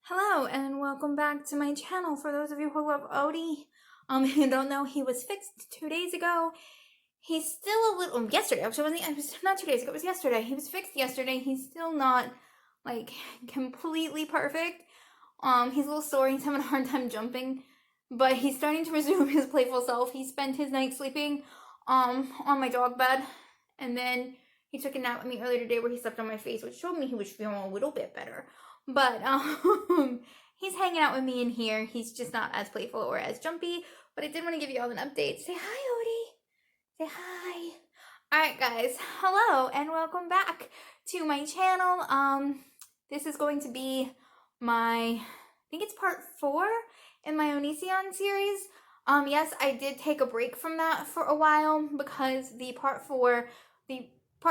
Hello and welcome back to my channel. For those of you who love Odie, who don't know, he was fixed 2 days ago. He's still a little, yesterday, actually it was not 2 days ago, it was yesterday. He was fixed yesterday. He's still not, like, completely perfect. He's a little sore, he's having a hard time jumping, but he's starting to resume his playful self. He spent his night sleeping, on my dog bed, and then he took a nap with me earlier today where he slept on my face, which showed me he was feeling a little bit better. But he's hanging out with me in here. He's just not as playful or as jumpy. But I did want to give you all an update. Say hi, Odie. Say hi. Alright guys, hello and welcome back to my channel. This is going to be my, I think it's part 4 in my Onision series. Yes, I did take a break from that for a while because the part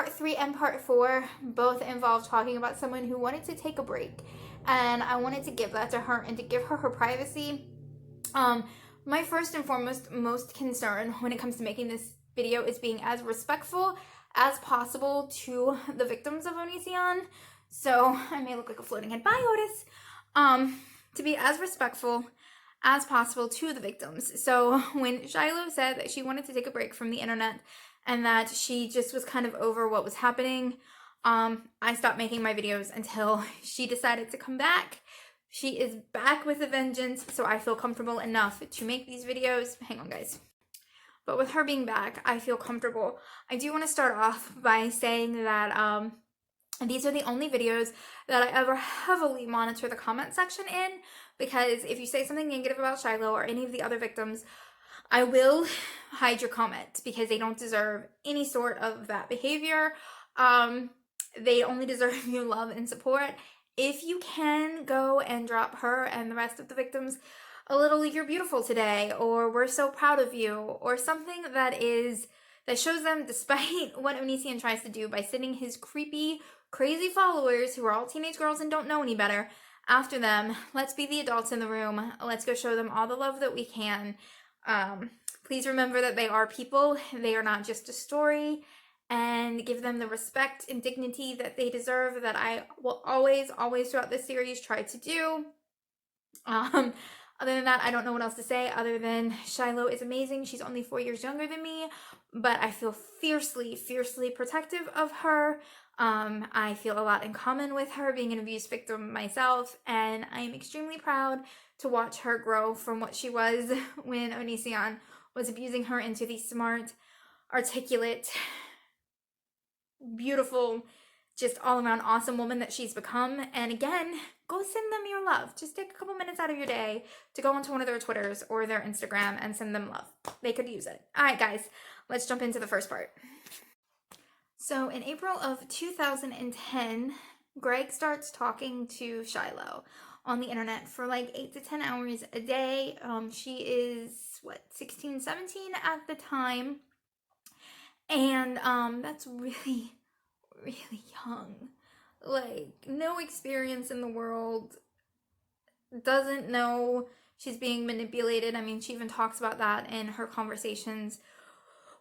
3 and part 4 both involve talking about someone who wanted to take a break, and I wanted to give that to her and to give her her privacy. My first and foremost most concern when it comes to making this video is being as respectful as possible to the victims of Onision. So I may look like a floating head. Bye, Otis. To be as respectful as possible to the victims. So when Shiloh said that she wanted to take a break from the internet and that she just was kind of over what was happening, I stopped making my videos until she decided to come back. She is back with a vengeance, so I feel comfortable enough to make these videos. Hang on, guys. But with her being back, I feel comfortable. I do want to start off by saying that these are the only videos that I ever heavily monitor the comment section in, because if you say something negative about Shiloh or any of the other victims, I will hide your comments because they don't deserve any sort of that behavior. They only deserve your love and support. If you can go and drop her and the rest of the victims a little "you're beautiful today," or "we're so proud of you," or something that shows them, despite what Onision tries to do by sending his creepy, crazy followers, who are all teenage girls and don't know any better, after them, let's be the adults in the room. Let's go show them all the love that we can. Please remember that they are people. They are not just a story, and give them the respect and dignity that they deserve, that I will always throughout this series try to do. Other than that, I don't know what else to say other than Shiloh is amazing. She's only 4 years younger than me, but I feel fiercely protective of her. I feel a lot in common with her, being an abuse victim myself, and I am extremely proud to watch her grow from what she was when Onision was abusing her into the smart, articulate, beautiful, just all-around awesome woman that she's become. And again, go send them your love. Just take a couple minutes out of your day to go onto one of their Twitters or their Instagram and send them love. They could use it. All right, guys, let's jump into the first part. So in April of 2010, Greg starts talking to Shiloh on the internet for like 8 to 10 hours a day. She is, 16, 17 at the time. And that's really young. Like, no experience in the world, doesn't know she's being manipulated. I mean, she even talks about that in her conversations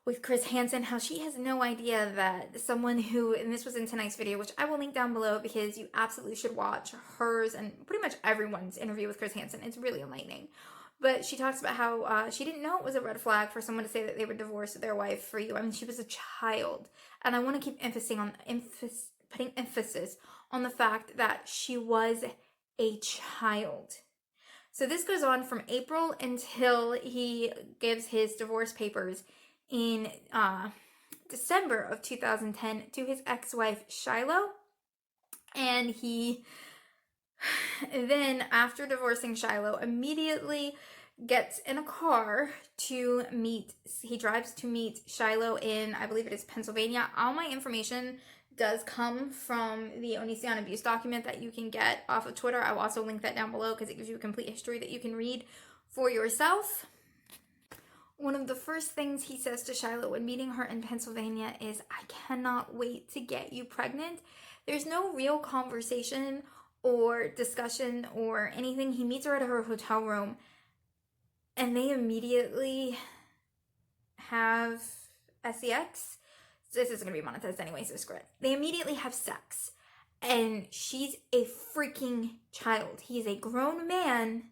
with Chris Hanson, how she has no idea that someone who, and this was in tonight's video, which I will link down below because you absolutely should watch hers and pretty much everyone's interview with Chris Hanson. It's really enlightening. But she talks about how she didn't know it was a red flag for someone to say that they would divorce their wife for you. I mean, she was a child. And I want to keep putting emphasis on the fact that she was a child. So this goes on from April until he gives his divorce papers in December of 2010 to his ex-wife Shiloh. And he then, after divorcing Shiloh, immediately gets in a car to meet, he drives to meet Shiloh in, I believe it is Pennsylvania. All my information does come from the Onision abuse document that you can get off of Twitter. I will also link that down below because it gives you a complete history that you can read for yourself. One of the first things he says to Shiloh when meeting her in Pennsylvania is, "I cannot wait to get you pregnant." There's no real conversation or discussion or anything. He meets her at her hotel room and they immediately have sex. This is going to be monetized anyway, so screw it. They immediately have sex. And she's a freaking child. He's a grown man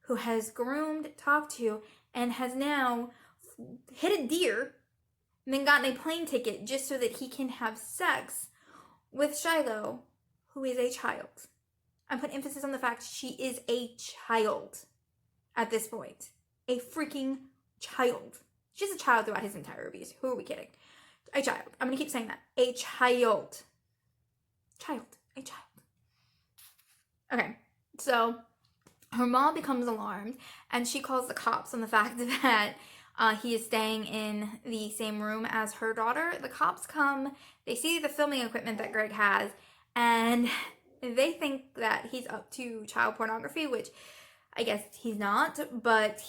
who has groomed, talked to, and has now hit a deer and then gotten a plane ticket just so that he can have sex with Shiloh, who is a child. I put emphasis on the fact she is a child at this point. A freaking child. She's a child throughout his entire abuse. Who are we kidding? A child. I'm going to keep saying that. A child. Child. A child. Okay. So her mom becomes alarmed and she calls the cops on the fact that he is staying in the same room as her daughter. The cops come. They see the filming equipment that Greg has and they think that he's up to child pornography, which I guess he's not, but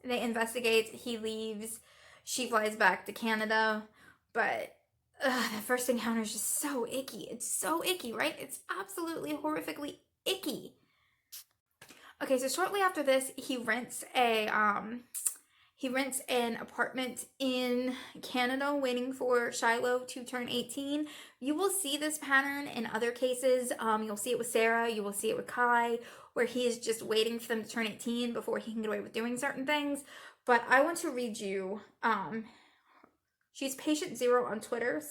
they investigate, he leaves, she flies back to Canada, but that first encounter is just so icky. It's so icky, right? It's absolutely horrifically icky. Okay, so shortly after this, he rents an apartment in Canada waiting for Shiloh to turn 18. You will see this pattern in other cases. You'll see it with Sarah. You will see it with Kai, where he is just waiting for them to turn 18 before he can get away with doing certain things. But I want to read you, she's patient zero on Twitter,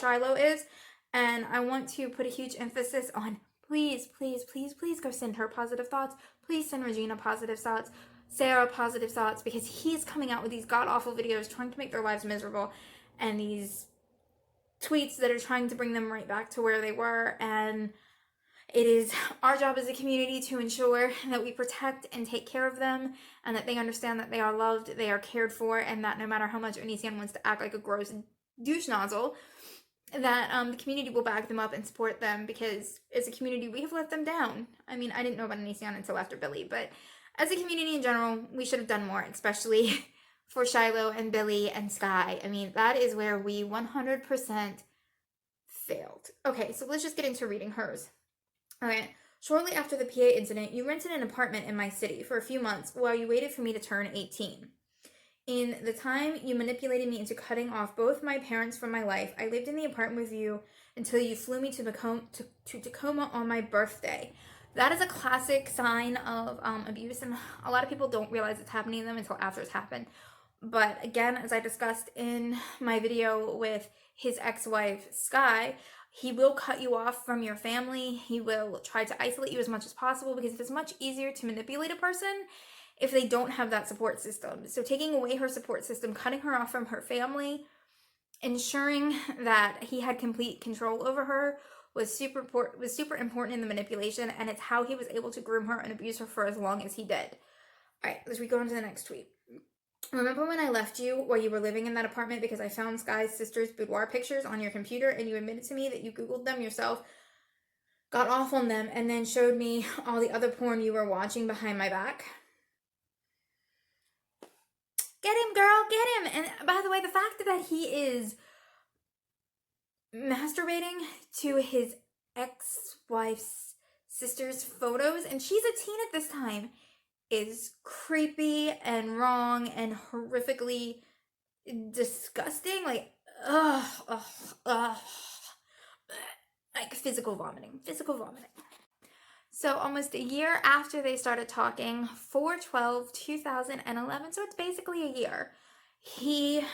Shiloh is, and I want to put a huge emphasis on please, please, please, please go send her positive thoughts. Please send Regina positive thoughts. Sarah positive thoughts, because he's coming out with these god-awful videos trying to make their lives miserable and these tweets that are trying to bring them right back to where they were. And it is our job as a community to ensure that we protect and take care of them and that they understand that they are loved, they are cared for, and that no matter how much Onision wants to act like a gross douche nozzle, that the community will back them up and support them, because as a community we have let them down. I mean, I didn't know about Onision until after Billy, but as a community in general, we should have done more, especially for Shiloh and Billy and Sky. I mean, that is where we 100% failed. Okay, so let's just get into reading hers. All right. Shortly after the PA incident, you rented an apartment in my city for a few months while you waited for me to turn 18. In the time you manipulated me into cutting off both my parents from my life, I lived in the apartment with you until you flew me to Tacoma on my birthday. That is a classic sign of abuse, and a lot of people don't realize it's happening to them until after it's happened. But again, as I discussed in my video with his ex-wife, Sky, he will cut you off from your family. He will try to isolate you as much as possible, because it's much easier to manipulate a person if they don't have that support system. So taking away her support system, cutting her off from her family, ensuring that he had complete control over her was super important in the manipulation, and it's how he was able to groom her and abuse her for as long as he did. All right, let's go on to the next tweet. Remember when I left you while you were living in that apartment because I found Sky's sister's boudoir pictures on your computer and you admitted to me that you Googled them yourself, got off on them, and then showed me all the other porn you were watching behind my back? Get him, girl, get him! And by the way, the fact that he is masturbating to his ex-wife's sister's photos, and she's a teen at this time, is creepy and wrong and horrifically disgusting. Like, like physical vomiting. So almost a year after they started talking, 4/12/2011, so it's basically a year, he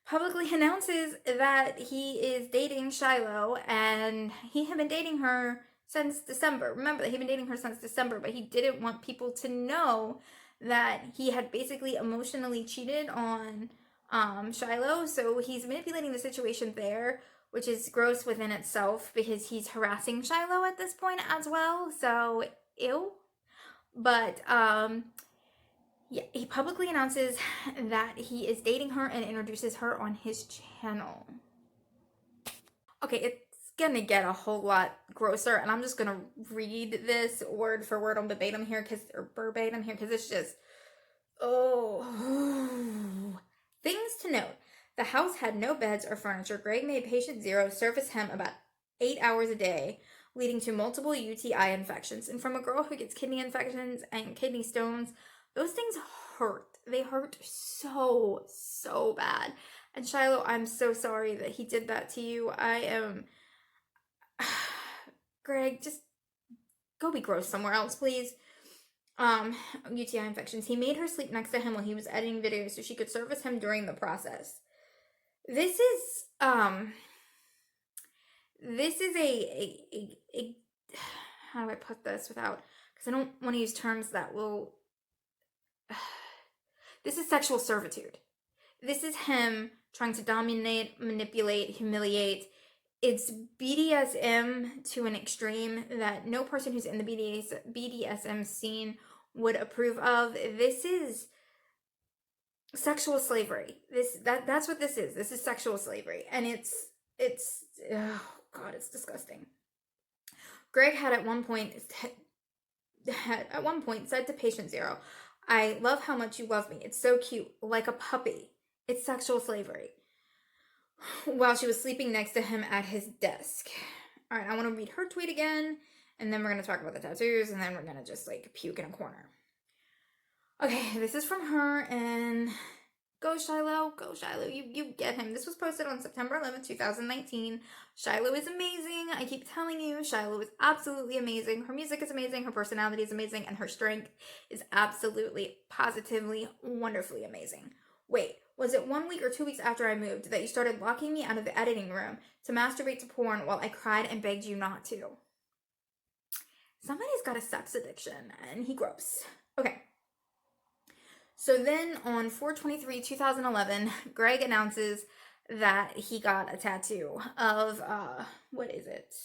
publicly announces that he is dating Shiloh, and he had been dating her since December. Remember that he'd been dating her since December, but he didn't want people to know that he had basically emotionally cheated on Shiloh, so he's manipulating the situation there, which is gross within itself because he's harassing Shiloh at this point as well, so ew. But yeah, he publicly announces that he is dating her and introduces her on his channel. Okay, it's gonna get a whole lot grosser, and I'm just gonna read this word for word on verbatim here, because it's just, oh. Things to note. The house had no beds or furniture. Greg made patient zero surface him about 8 hours a day, leading to multiple UTI infections. And from a girl who gets kidney infections and kidney stones, those things hurt. They hurt so, so bad. And Shiloh, I'm so sorry that he did that to you. I am... Greg, just go be gross somewhere else, please. UTI infections. He made her sleep next to him while he was editing videos so she could service him during the process. This is a how do I put this without, because I don't want to use terms that will, this is sexual servitude. This is him trying to dominate, manipulate, humiliate. It's BDSM to an extreme that no person who's in the BDSM scene would approve of. This is sexual slavery. That's what this is. This is sexual slavery. And it's oh God, it's disgusting. Greg had at one point said to patient zero, "I love how much you love me. It's so cute, like a puppy." It's sexual slavery. While she was sleeping next to him at his desk. All right, I want to read her tweet again, and then we're going to talk about the tattoos, and then we're going to just like puke in a corner. Okay, this is from her, and go Shiloh, you get him. This was posted on September 11th, 2019. Shiloh is amazing. I keep telling you, Shiloh is absolutely amazing. Her music is amazing, her personality is amazing, and her strength is absolutely, positively, wonderfully amazing. Wait, was it 1 week or 2 weeks after I moved that you started locking me out of the editing room to masturbate to porn while I cried and begged you not to? Somebody's got a sex addiction, and he gross. Okay. So then on 4/23/2011, Greg announces that he got a tattoo of, what is it?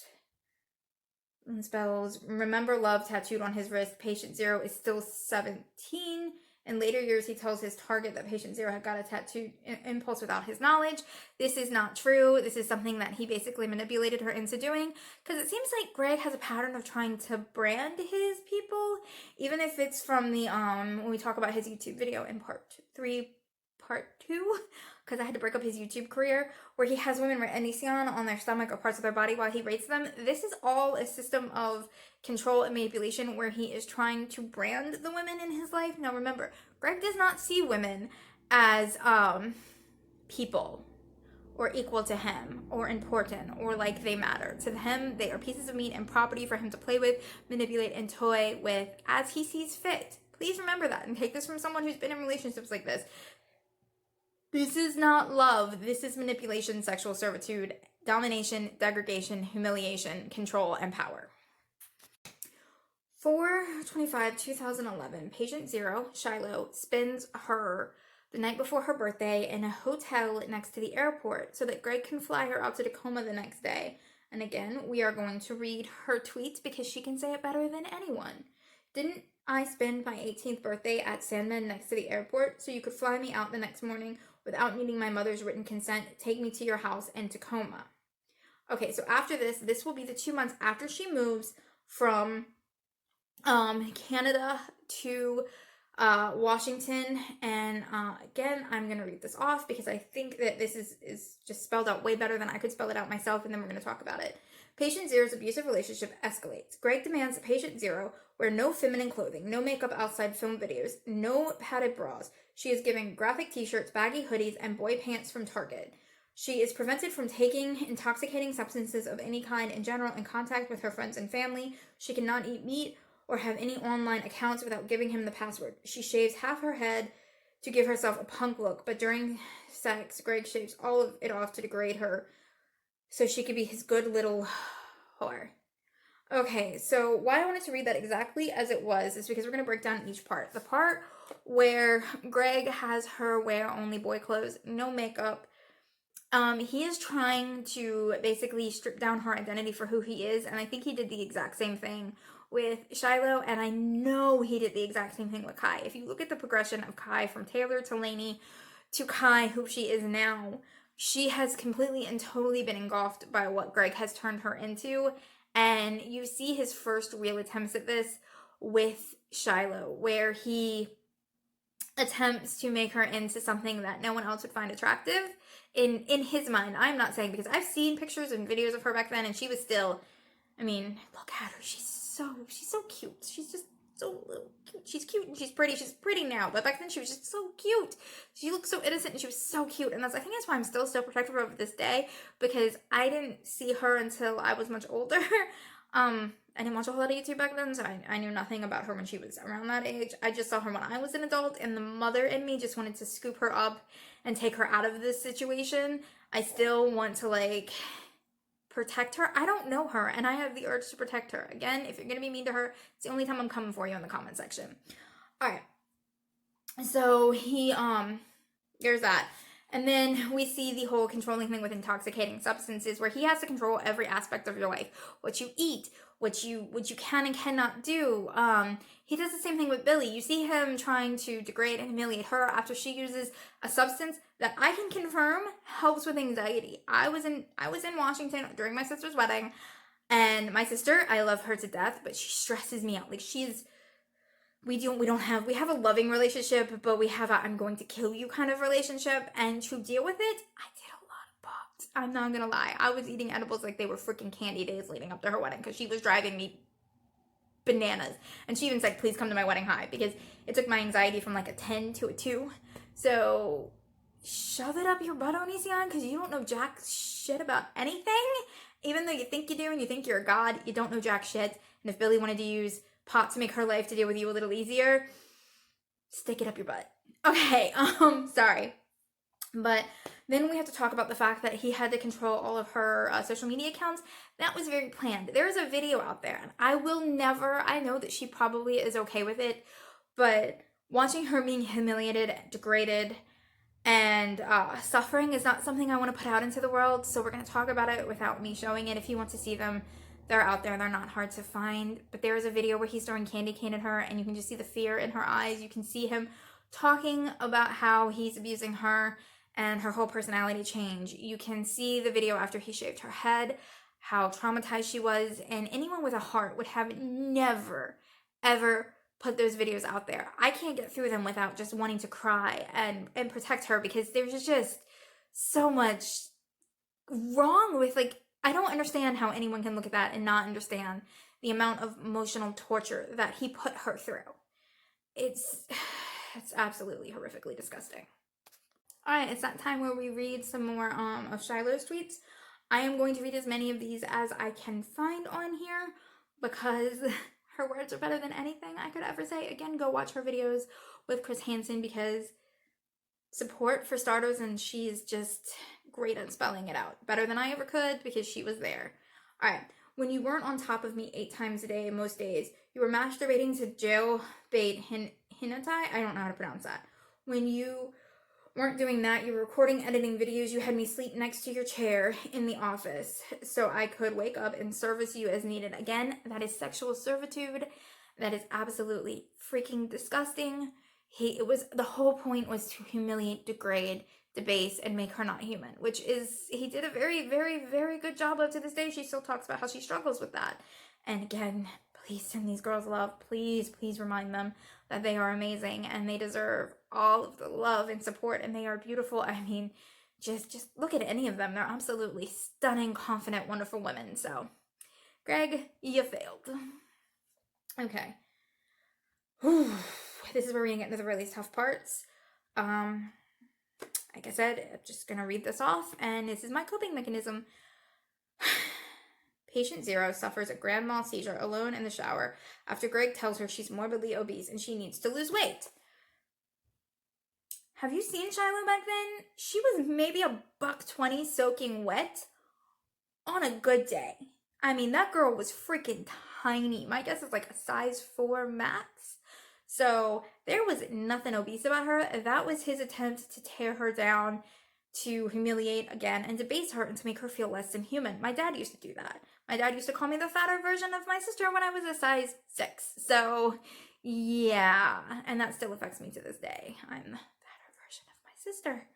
And spells, "Remember love" tattooed on his wrist. Patient zero is still 17. In later years, he tells his target that patient zero had got a tattoo impulse without his knowledge. This is not true. This is something that he basically manipulated her into doing, because it seems like Greg has a pattern of trying to brand his people, even if it's from the, when we talk about his YouTube video in part 2, because I had to break up his YouTube career, where he has women write Onision on their stomach or parts of their body while he rates them. This is all a system of control and manipulation where he is trying to brand the women in his life. Now remember, Greg does not see women as people or equal to him or important or like they matter. To him, they are pieces of meat and property for him to play with, manipulate, and toy with as he sees fit. Please remember that and take this from someone who's been in relationships like this. This is not love. This is manipulation, sexual servitude, domination, degradation, humiliation, control, and power. 4/25/2011, patient zero, Shiloh, spends the night before her birthday in a hotel next to the airport so that Greg can fly her out to Tacoma the next day. And again, we are going to read her tweets because she can say it better than anyone. "Didn't I spend my 18th birthday at Sandman next to the airport so you could fly me out the next morning without needing my mother's written consent, take me to your house in Tacoma?" Okay, so after this will be the 2 months after she moves from Canada to Washington. And again, I'm going to read this off because I think that this is just spelled out way better than I could spell it out myself, and then we're going to talk about it. Patient zero's abusive relationship escalates. Greg demands that patient zero wear no feminine clothing, no makeup outside film videos, no padded bras. She is given graphic t-shirts, baggy hoodies, and boy pants from Target. She is prevented from taking intoxicating substances of any kind in general in contact with her friends and family. She cannot eat meat or have any online accounts without giving him the password. She shaves half her head to give herself a punk look, but during sex, Greg shaves all of it off to degrade her so she could be his good little whore. Okay, so why I wanted to read that exactly as it was is because we're going to break down each part. The part where Greg has her wear only boy clothes, no makeup. He is trying to basically strip down her identity for who he is, and I think he did the exact same thing with Shiloh, and I know he did the exact same thing with Kai. If you look at the progression of Kai from Taylor to Lainey to Kai, who she is now, she has completely and totally been engulfed by what Greg has turned her into, and you see his first real attempts at this with Shiloh, where he attempts to make her into something that no one else would find attractive in his mind. I'm not saying, because I've seen pictures and videos of her back then, and she was still, I mean, look at her, she's so cute. She's just so cute. She's cute and she's pretty. She's pretty now, but back then she was just so cute. She looked so innocent and she was so cute. And I think that's why I'm still so protective of her this day, because I didn't see her until I was much older. I didn't watch a whole lot of YouTube back then, so I knew nothing about her when she was around that age. I just saw her when I was an adult, and the mother in me just wanted to scoop her up and take her out of this situation. I still want to, like, protect her. I don't know her, and I have the urge to protect her. Again, if you're gonna be mean to her, it's the only time I'm coming for you in the comment section. Alright. So there's that. And then we see the whole controlling thing with intoxicating substances, where he has to control every aspect of your life. What you eat, what you can and cannot do. He does the same thing with Billy. You see him trying to degrade and humiliate her after she uses a substance that I can confirm helps with anxiety. I was in Washington during my sister's wedding, and my sister, I love her to death, but she stresses me out. Like, we have a loving relationship, but we have a I'm going to kill you kind of relationship. And to deal with it, I did a lot of pops. I'm not gonna lie. I was eating edibles like they were freaking candy days leading up to her wedding, because she was driving me bananas. And she even said, please come to my wedding high, because it took my anxiety from like a 10 to a 2. So shove it up your butt, Onision, because you don't know jack shit about anything. Even though you think you do and you think you're a god, you don't know jack shit. And if Billy wanted to use pot to make her life to deal with you a little easier, stick it up your butt. Okay, sorry. But then we have to talk about the fact that he had to control all of her social media accounts. That was very planned. There's a video out there, and I know that she probably is okay with it, but watching her being humiliated, degraded, and suffering is not something I want to put out into the world, so we're going to talk about it without me showing it. If you want to see them, they're out there. They're not hard to find. But there is a video where he's throwing candy cane at her, and you can just see the fear in her eyes. You can see him talking about how he's abusing her and her whole personality change. You can see the video after he shaved her head, how traumatized she was, and anyone with a heart would have never, ever put those videos out there. I can't get through them without just wanting to cry and protect her, because there's just so much wrong with, like, I don't understand how anyone can look at that and not understand the amount of emotional torture that he put her through. It's absolutely horrifically disgusting. Alright, it's that time where we read some more of Shiloh's tweets. I am going to read as many of these as I can find on here, because her words are better than anything I could ever say. Again, go watch her videos with Chris Hanson, because support for starters, and she's just great at spelling it out. Better than I ever could, because she was there. Alright, when you weren't on top of me 8 times a day most days, you were masturbating to jailbait Hinatai? I don't know how to pronounce that. When you weren't doing that, you were recording, editing videos, you had me sleep next to your chair in the office so I could wake up and service you as needed. Again, that is sexual servitude. That is absolutely freaking disgusting. The whole point was to humiliate, degrade, debase, and make her not human, which is, he did a very, very, very good job of. To this day, she still talks about how she struggles with that. And again, please send these girls love. Please, please remind them that they are amazing and they deserve all of the love and support, and they are beautiful. I mean, just look at any of them. They're absolutely stunning, confident, wonderful women. So, Greg, you failed. Okay. Whew. This is where we're gonna get into the really tough parts. Like I said, I'm just gonna read this off, and this is my coping mechanism. Patient 0 suffers a grand mal seizure alone in the shower after Greg tells her she's morbidly obese and she needs to lose weight. Have you seen Shiloh back then? She was maybe $120 soaking wet on a good day. I mean, that girl was freaking tiny. My guess is like a size 4 max. So there was nothing obese about her. That was his attempt to tear her down, to humiliate again, and debase her and to make her feel less than human. My dad used to do that. My dad used to call me the fatter version of my sister when I was a size 6. So, yeah. And that still affects me to this day. I'm the fatter version of my sister.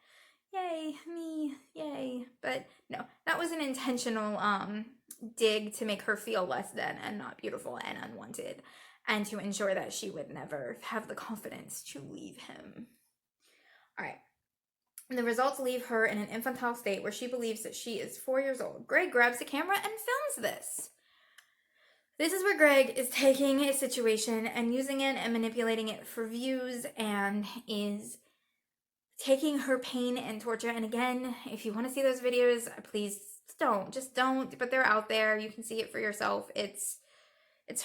Yay, me, yay. But no, that was an intentional dig to make her feel less than and not beautiful and unwanted, and to ensure that she would never have the confidence to leave him. All right. The results leave her in an infantile state where she believes that she is 4 years old. Greg grabs the camera and films this. This is where Greg is taking a situation and using it and manipulating it for views and is taking her pain and torture. And again, if you want to see those videos, please just don't. But they're out there. You can see it for yourself. It's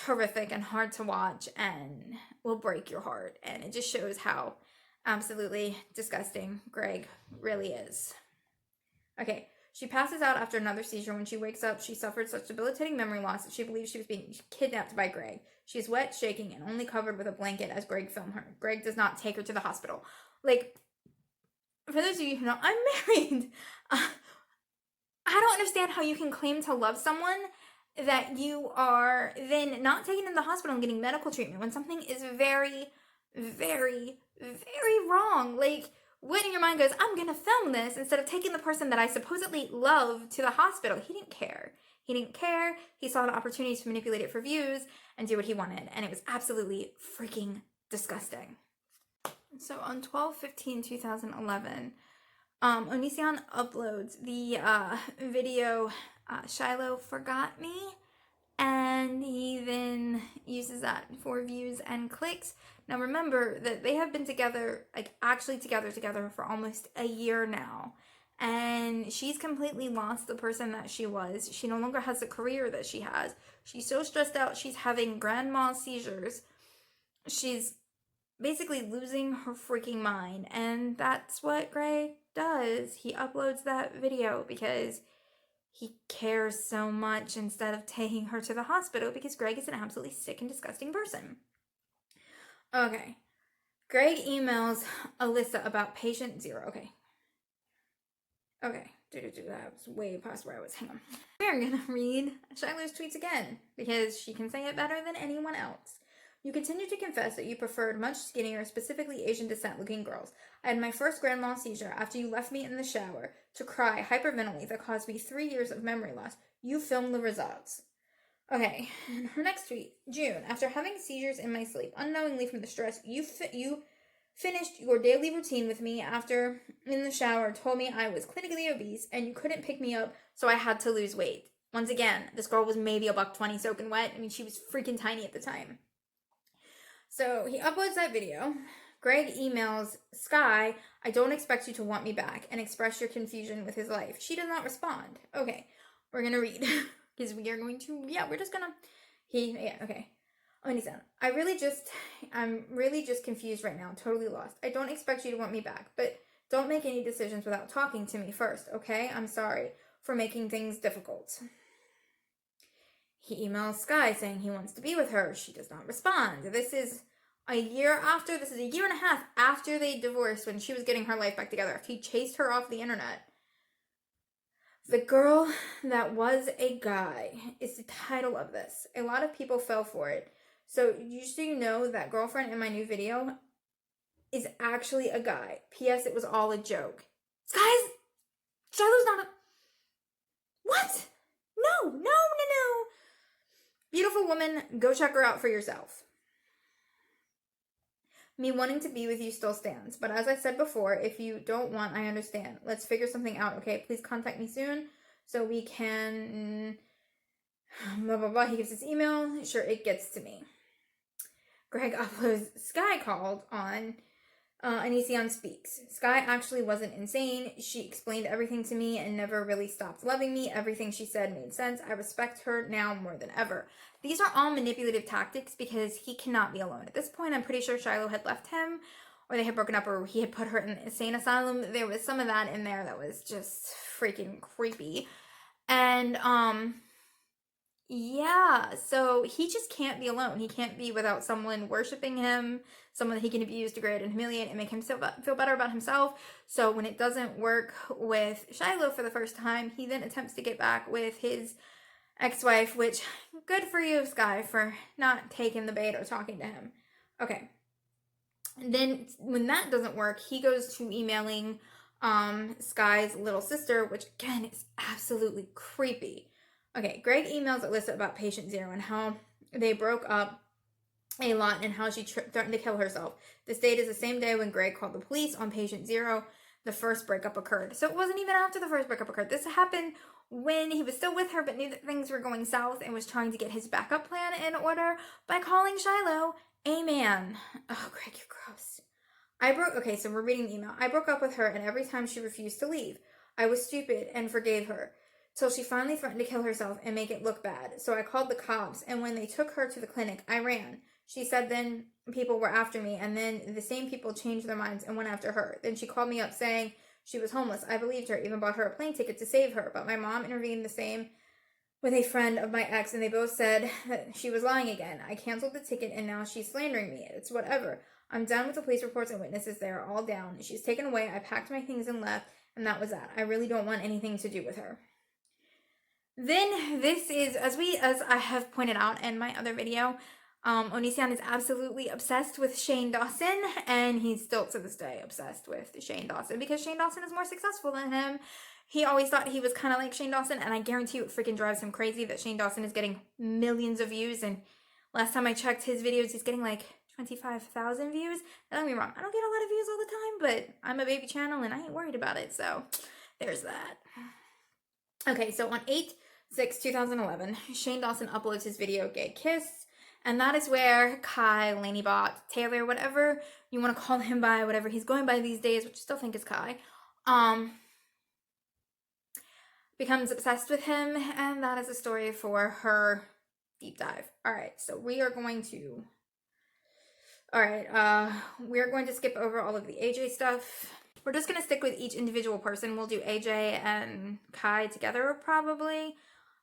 horrific and hard to watch and will break your heart. And it just shows how absolutely disgusting Greg really is. Okay. She passes out after another seizure. When she wakes up, she suffered such debilitating memory loss that she believes she was being kidnapped by Greg. She is wet, shaking, and only covered with a blanket as Greg filmed her. Greg does not take her to the hospital. Like, for those of you who know, I'm married. I don't understand how you can claim to love someone that you are then not taking in the hospital and getting medical treatment when something is very, very, very wrong. Like, what in your mind goes, I'm going to film this instead of taking the person that I supposedly love to the hospital? He didn't care. He didn't care. He saw an opportunity to manipulate it for views and do what he wanted. And it was absolutely freaking disgusting. So on 12/15/2011, Onision uploads the video Shiloh Forgot Me. And he then uses that for views and clicks. Now remember that they have been together, like actually together for almost a year now. And she's completely lost the person that she was. She no longer has the career that she has. She's so stressed out, she's having grand mal seizures. She's basically losing her freaking mind. And that's what Greg does. He uploads that video because he cares so much instead of taking her to the hospital because Greg is an absolutely sick and disgusting person. Okay. Greg emails Alyssa about patient 0. Okay. That was way past where I was. Hang on. We're going to read Shiloh's tweets again because she can say it better than anyone else. You continue to confess that you preferred much skinnier, specifically Asian descent looking girls. I had my first grand mal seizure after you left me in the shower to cry hyperventilate that caused me 3 years of memory loss. You filmed the results. Okay, and her next tweet, June. After having seizures in my sleep, unknowingly from the stress, you finished your daily routine with me after in the shower, told me I was clinically obese and you couldn't pick me up, so I had to lose weight. Once again, this girl was maybe $120 soaking wet. I mean, she was freaking tiny at the time. So he uploads that video. Greg emails Sky, I don't expect you to want me back, and express your confusion with his life. She does not respond. Okay, we're going to read. Because we are going to, we're just going to, okay. Onision, I'm really just confused right now, totally lost. I don't expect you to want me back, but don't make any decisions without talking to me first, okay? I'm sorry for making things difficult. He emails Sky saying he wants to be with her. She does not respond. This is a year and a half after they divorced when she was getting her life back together. After he chased her off the internet. The Girl That Was a Guy is the title of this. A lot of people fell for it. So you know that girlfriend in my new video is actually a guy. P.S. It was all a joke. Guys, Shiloh's not a... What? No. Beautiful woman, go check her out for yourself. Me wanting to be with you still stands. But as I said before, if you don't want, I understand. Let's figure something out, okay? Please contact me soon so we can... Blah, blah, blah. He gives his email. Sure, it gets to me. Greg uploads Sky called on Onision Speaks. Sky actually wasn't insane. She explained everything to me and never really stopped loving me. Everything she said made sense. I respect her now more than ever. These are all manipulative tactics because he cannot be alone. At this point, I'm pretty sure Shiloh had left him or they had broken up or he had put her in an insane asylum. There was some of that in there that was just freaking creepy. And, so he just can't be alone. He can't be without someone worshiping him, someone that he can abuse, degrade, and humiliate and make him feel better about himself. So when it doesn't work with Shiloh for the first time, he then attempts to get back with his ex-wife, which, good for you, Sky, for not taking the bait or talking to him. Okay. And then when that doesn't work, he goes to emailing Sky's little sister, which, again, is absolutely creepy. Okay, Greg emails Alyssa about patient 0 and how they broke up a lot and how she threatened to kill herself. This date is the same day when Greg called the police on patient 0. The first breakup occurred. So it wasn't even after the first breakup occurred. This happened when he was still with her but knew that things were going south and was trying to get his backup plan in order by calling Shiloh a man. Oh, Greg, you're gross. Okay, so we're reading the email. I broke up with her, and every time she refused to leave, I was stupid and forgave her, till she finally threatened to kill herself and make it look bad. So I called the cops, and when they took her to the clinic, I ran. She said then people were after me, and then the same people changed their minds and went after her. Then she called me up saying she was homeless. I believed her, even bought her a plane ticket to save her, but my mom intervened the same with a friend of my ex, and they both said that she was lying again. I canceled the ticket, and now she's slandering me. It's whatever. I'm done with the police reports and witnesses. They are all down. She's taken away. I packed my things and left, and that was that. I really don't want anything to do with her. Then this is, as I have pointed out in my other video, Onision is absolutely obsessed with Shane Dawson, and he's still to this day obsessed with Shane Dawson because Shane Dawson is more successful than him. He always thought he was kind of like Shane Dawson, and I guarantee you it freaking drives him crazy that Shane Dawson is getting millions of views, and last time I checked his videos, he's getting like 25,000 views. Don't get me wrong, I don't get a lot of views all the time, but I'm a baby channel and I ain't worried about it, so there's that. Okay, so on 8/6/2011, Shane Dawson uploads his video Gay Kiss, and that is where Kai, Laney-Bot, Taylor, whatever you want to call him by, whatever he's going by these days, which I still think is Kai, becomes obsessed with him, and that is a story for her deep dive. Alright, so we are going to skip over all of the AJ stuff. We're just going to stick with each individual person. We'll do AJ and Kai together probably,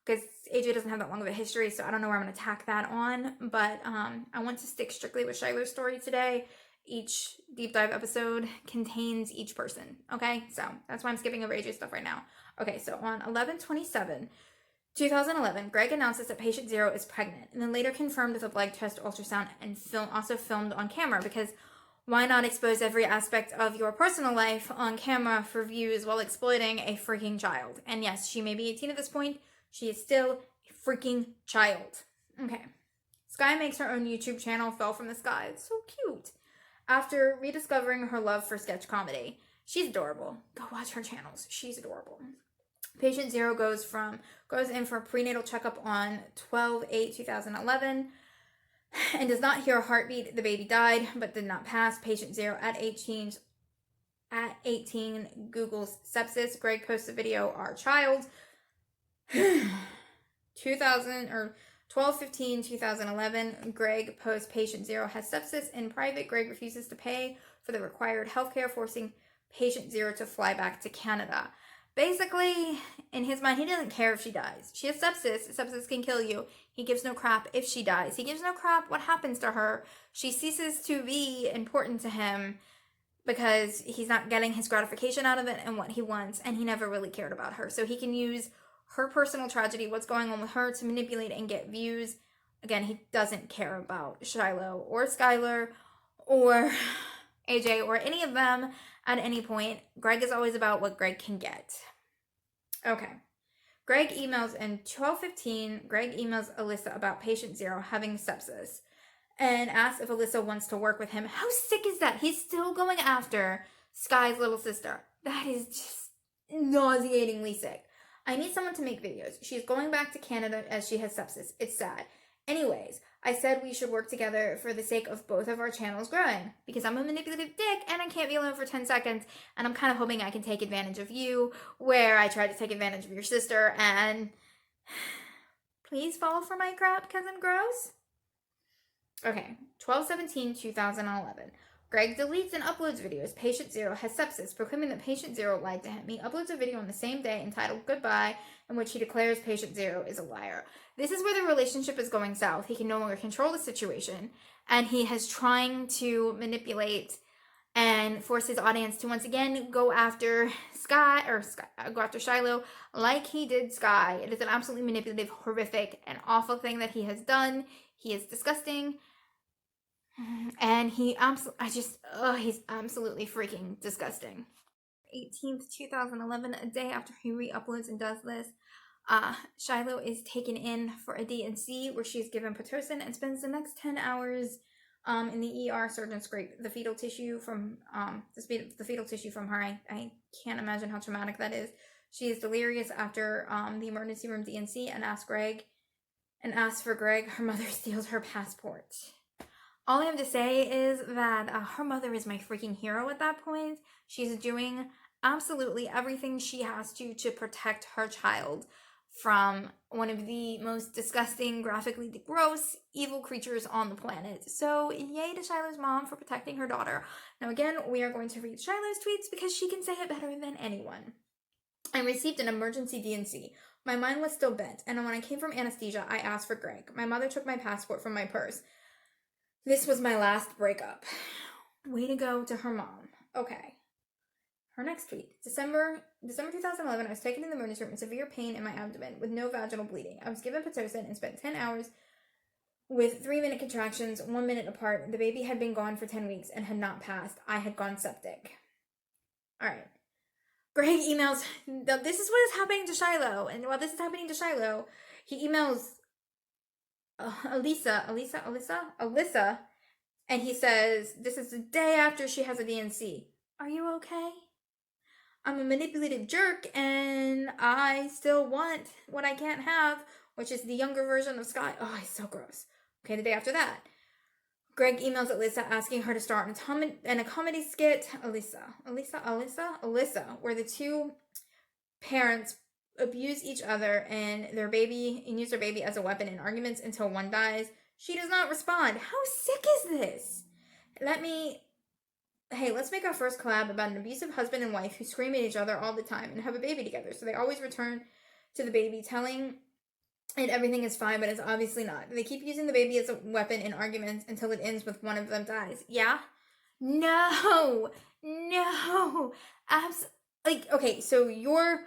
because AJ doesn't have that long of a history, so I don't know where I'm going to tack that on, but I want to stick strictly with Shiloh's story today. Each deep dive episode contains each person, okay? So that's why I'm skipping over AJ stuff right now. Okay, so on 11/27/2011, Greg announces that patient 0 is pregnant, and then later confirmed with a blood test, ultrasound, and also filmed on camera, because why not expose every aspect of your personal life on camera for views while exploiting a freaking child? And yes, she may be 18 at this point. She is still a freaking child. Okay. Sky makes her own YouTube channel, Fell from the Sky. It's so cute. After rediscovering her love for sketch comedy. She's adorable. Go watch her channels. She's adorable. Patient 0 goes in for a prenatal checkup on 12/8/2011 and does not hear a heartbeat. The baby died but did not pass. Patient 0 at 18 Google's sepsis. Greg posts a video, our child. 12/15/2011, Greg posts patient 0 has sepsis in private. Greg refuses to pay for the required healthcare, forcing patient 0 to fly back to Canada. Basically, in his mind, he doesn't care if she dies. She has sepsis. Sepsis can kill you. He gives no crap if she dies. He gives no crap what happens to her. She ceases to be important to him because he's not getting his gratification out of it and what he wants, and he never really cared about her. So he can use her personal tragedy, what's going on with her, to manipulate and get views. Again, he doesn't care about Shiloh or Skylar or AJ or any of them at any point. Greg is always about what Greg can get. Okay. Greg emails in 12/15. Greg emails Alyssa about patient 0 having sepsis and asks if Alyssa wants to work with him. How sick is that? He's still going after Sky's little sister. That is just nauseatingly sick. I need someone to make videos. She's going back to Canada as she has sepsis. It's sad. Anyways, I said we should work together for the sake of both of our channels growing, because I'm a manipulative dick and I can't be alone for 10 seconds, and I'm kind of hoping I can take advantage of you where I tried to take advantage of your sister, and please fall for my crap because I'm gross. Okay, 12/17/2011. Greg deletes and uploads videos. Patient 0 has sepsis, proclaiming that patient 0 lied to him. He uploads a video on the same day entitled Goodbye, in which he declares patient 0 is a liar. This is where the relationship is going south. He can no longer control the situation, and he is trying to manipulate and force his audience to once again go after Shiloh like he did Sky. It is an absolutely manipulative, horrific, and awful thing that he has done. He is disgusting. And he's absolutely freaking disgusting. 18/2011, a day after he re-uploads and does this, Shiloh is taken in for a D&C where she's given Pitocin and spends the next 10 hours in the ER. Surgeons scrape the fetal tissue from her. I can't imagine how traumatic that is. She is delirious after the emergency room DNC and asks for Greg. Her mother steals her passport. All I have to say is that her mother is my freaking hero at that point. She's doing absolutely everything she has to protect her child from one of the most disgusting, graphically gross, evil creatures on the planet. So yay to Shiloh's mom for protecting her daughter. Now again, we are going to read Shiloh's tweets because she can say it better than anyone. I received an emergency DNC. My mind was still bent, and when I came from anesthesia, I asked for Greg. My mother took my passport from my purse. This was my last breakup. Way to go to her mom. Okay. Her next tweet. December 2011, I was taken to the emergency room in severe pain in my abdomen with no vaginal bleeding. I was given Pitocin and spent 10 hours with 3-minute contractions, 1 minute apart. The baby had been gone for 10 weeks and had not passed. I had gone septic. Alright. Greg emails, this is what is happening to Shiloh. And while this is happening to Shiloh, he emails Alyssa, and he says, this is the day after she has a DNC. Are you okay? I'm a manipulative jerk, and I still want what I can't have, which is the younger version of Sky. Oh, he's so gross. Okay, the day after that, Greg emails Alyssa asking her to start in a comedy skit. Alyssa, where the two parents abuse each other and use their baby as a weapon in arguments until one dies. She does not respond. How sick is this? Let's make our first collab about an abusive husband and wife who scream at each other all the time and have a baby together. So they always return to the baby, telling it everything is fine, but it's obviously not. They keep using the baby as a weapon in arguments until it ends with one of them dies. Yeah? No. Okay, so your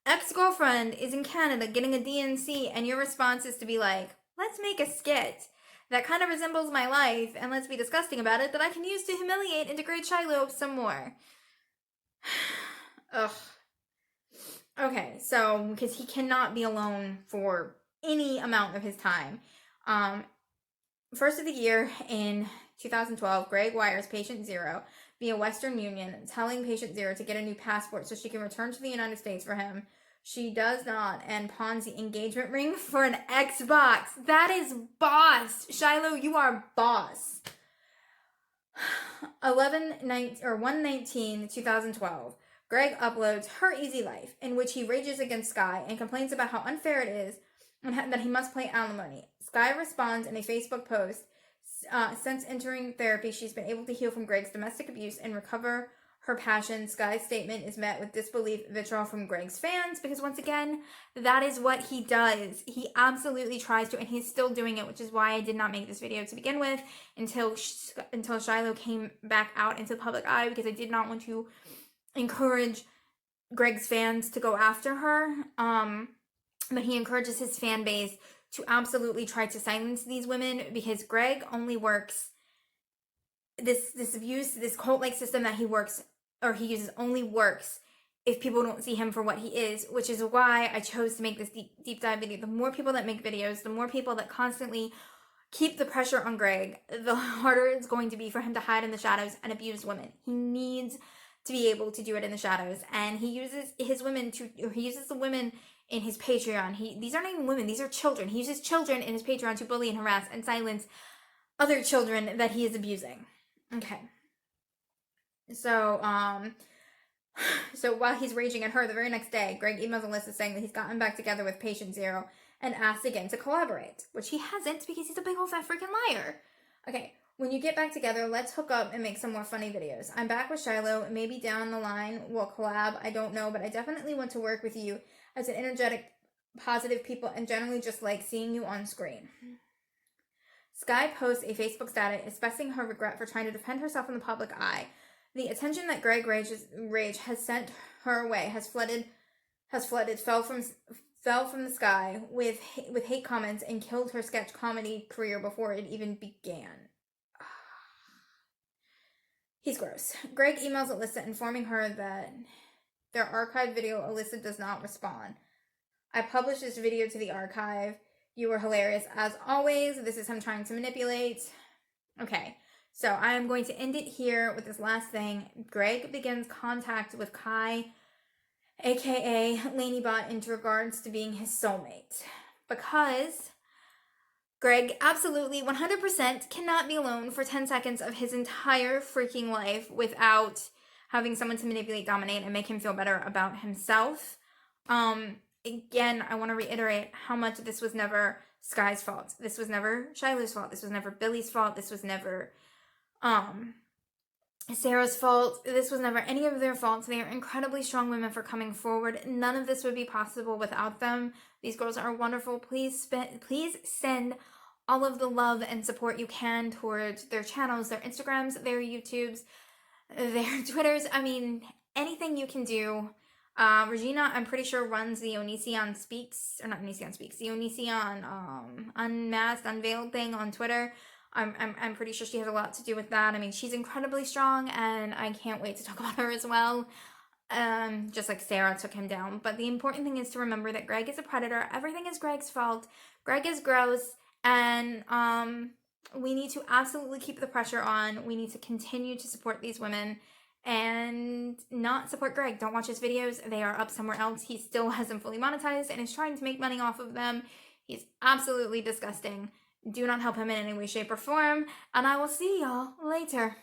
ex-girlfriend is in Canada getting a DNC, and your response is to be like, let's make a skit that kind of resembles my life, and let's be disgusting about it, that I can use to humiliate and degrade Shiloh some more. Ugh. Okay, so, because he cannot be alone for any amount of his time. First of the year in 2012, Greg wires patient Zero via Western Union, telling patient Zero to get a new passport so she can return to the United States for him. She does not, and pawns the engagement ring for an Xbox. That is boss. Shiloh, you are boss. 1/19/2012. Greg uploads Her Easy Life, in which he rages against Sky and complains about how unfair it is and that he must pay alimony. Sky responds in a Facebook post. Since entering therapy, she's been able to heal from Greg's domestic abuse and recover her passion. Sky's statement is met with disbelief, vitriol from Greg's fans, because once again, that is what he does. He absolutely tries to, and he's still doing it, which is why I did not make this video to begin with until Shiloh came back out into the public eye, because I did not want to encourage Greg's fans to go after her. But he encourages his fan base to absolutely try to silence these women, because Greg only works this abuse, this cult-like system that he uses only works if people don't see him for what he is, which is why I chose to make this deep dive video. The more people that make videos, the more people that constantly keep the pressure on Greg, the harder it's going to be for him to hide in the shadows and abuse women. He needs to be able to do it in the shadows, and he uses the women in his Patreon. These aren't even women, these are children. He uses children in his Patreon to bully and harass and silence other children that he is abusing. Okay. So while he's raging at her, the very next day, Greg emails Alyssa saying that he's gotten back together with patient Zero and asked again to collaborate, which he hasn't, because he's a big old fat freaking liar. Okay, when you get back together, let's hook up and make some more funny videos. I'm back with Shiloh. Maybe down the line we'll collab. I don't know, but I definitely want to work with you as an energetic, positive people, and generally just like seeing you on screen. Sky posts a Facebook status expressing her regret for trying to defend herself in the public eye. The attention that Greg rage has sent her way fell from the sky with hate comments and killed her sketch comedy career before it even began. He's gross. Greg emails Alyssa informing her that their archive video, Alyssa does not respond. I published this video to the archive. You were hilarious as always. This is him trying to manipulate. Okay, so I am going to end it here with this last thing. Greg begins contact with Kai aka Lainey Bot, in regards to being his soulmate. Because Greg absolutely 100% cannot be alone for 10 seconds of his entire freaking life without having someone to manipulate, dominate, and make him feel better about himself. Again, I want to reiterate how much this was never Sky's fault. This was never Shiloh's fault. This was never Billy's fault. This was never Sarah's fault. This was never any of their faults. They are incredibly strong women for coming forward. None of this would be possible without them. These girls are wonderful. Please send all of the love and support you can towards their channels, their Instagrams, their YouTubes, their Twitters. I mean, anything you can do. Regina, I'm pretty sure, runs the Onision Speaks, or not Onision Speaks, the Onision Unmasked, Unveiled thing on Twitter. I'm pretty sure she has a lot to do with that. I mean, she's incredibly strong, and I can't wait to talk about her as well. Just like Sarah took him down. But the important thing is to remember that Greg is a predator. Everything is Greg's fault. Greg is gross, and we need to absolutely keep the pressure on. We need to continue to support these women and not support Greg. Don't watch his videos. They are up somewhere else. He still hasn't fully monetized and is trying to make money off of them. He's absolutely disgusting. Do not help him in any way, shape, or form, and I will see y'all later.